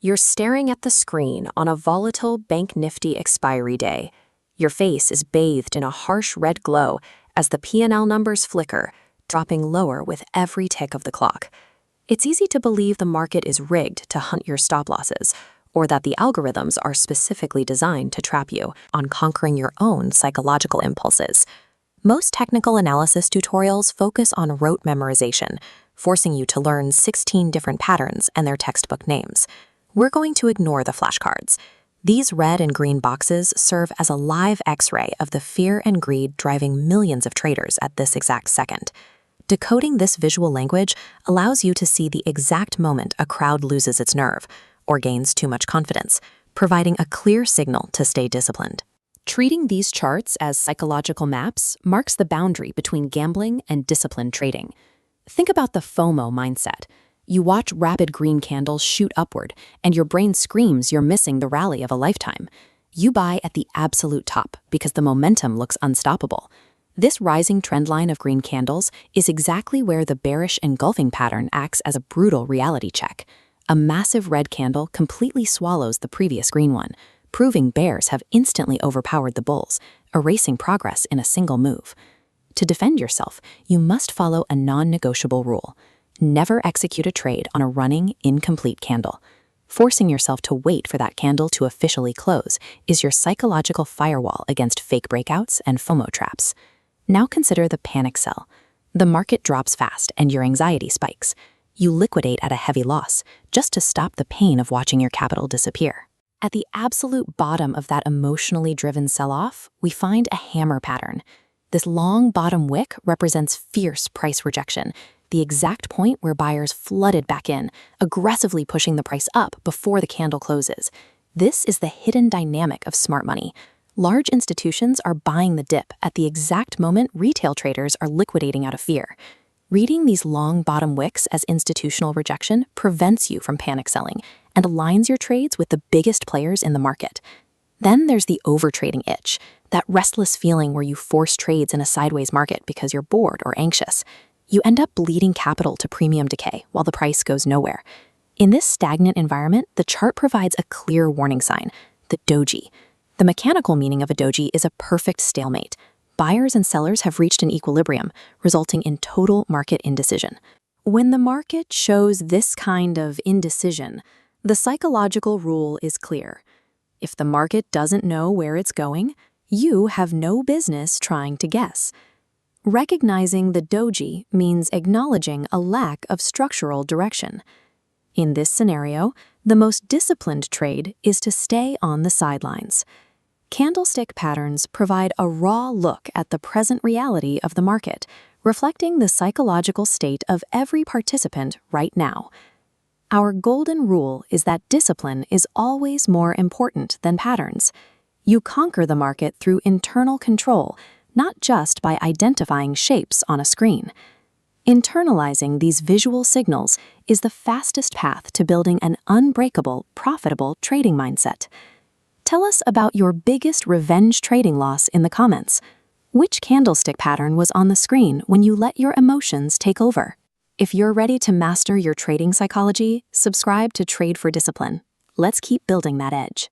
You're staring at the screen on a volatile Bank Nifty expiry day. Your face is bathed in a harsh red glow as the P&L numbers flicker, dropping lower with every tick of the clock. It's easy to believe the market is rigged to hunt your stop losses, or that the algorithms are specifically designed to trap you on conquering your own psychological impulses. Most technical analysis tutorials focus on rote memorization, forcing you to learn 16 different patterns and their textbook names. We're going to ignore the flashcards. These red and green boxes serve as a live X-ray of the fear and greed driving millions of traders at this exact second. Decoding this visual language allows you to see the exact moment a crowd loses its nerve or gains too much confidence, providing a clear signal to stay disciplined. Treating these charts as psychological maps marks the boundary between gambling and disciplined trading. Think about the FOMO mindset. You watch rapid green candles shoot upward, and your brain screams you're missing the rally of a lifetime. You buy at the absolute top because the momentum looks unstoppable. This rising trend line of green candles is exactly where the bearish engulfing pattern acts as a brutal reality check. A massive red candle completely swallows the previous green one, proving bears have instantly overpowered the bulls, erasing progress in a single move. To defend yourself, you must follow a non-negotiable rule. Never execute a trade on a running, incomplete candle. Forcing yourself to wait for that candle to officially close is your psychological firewall against fake breakouts and FOMO traps. Now consider the panic sell. The market drops fast and your anxiety spikes. You liquidate at a heavy loss, just to stop the pain of watching your capital disappear. At the absolute bottom of that emotionally driven sell-off, we find a hammer pattern. This long bottom wick represents fierce price rejection, the exact point where buyers flooded back in, aggressively pushing the price up before the candle closes. This is the hidden dynamic of smart money. Large institutions are buying the dip at the exact moment retail traders are liquidating out of fear. Reading these long bottom wicks as institutional rejection prevents you from panic selling and aligns your trades with the biggest players in the market. Then there's the overtrading itch, that restless feeling where you force trades in a sideways market because you're bored or anxious. You end up bleeding capital to premium decay while the price goes nowhere. In this stagnant environment, the chart provides a clear warning sign, the doji. The mechanical meaning of a doji is a perfect stalemate. Buyers and sellers have reached an equilibrium, resulting in total market indecision. When the market shows this kind of indecision, the psychological rule is clear. If the market doesn't know where it's going, you have no business trying to guess. Recognizing the doji means acknowledging a lack of structural direction. In this scenario, the most disciplined trade is to stay on the sidelines. Candlestick patterns provide a raw look at the present reality of the market, reflecting the psychological state of every participant right now. Our golden rule is that discipline is always more important than patterns. You conquer the market through internal control, not just by identifying shapes on a screen. Internalizing these visual signals is the fastest path to building an unbreakable, profitable trading mindset. Tell us about your biggest revenge trading loss in the comments. Which candlestick pattern was on the screen when you let your emotions take over? If you're ready to master your trading psychology, subscribe to Trade for Discipline. Let's keep building that edge.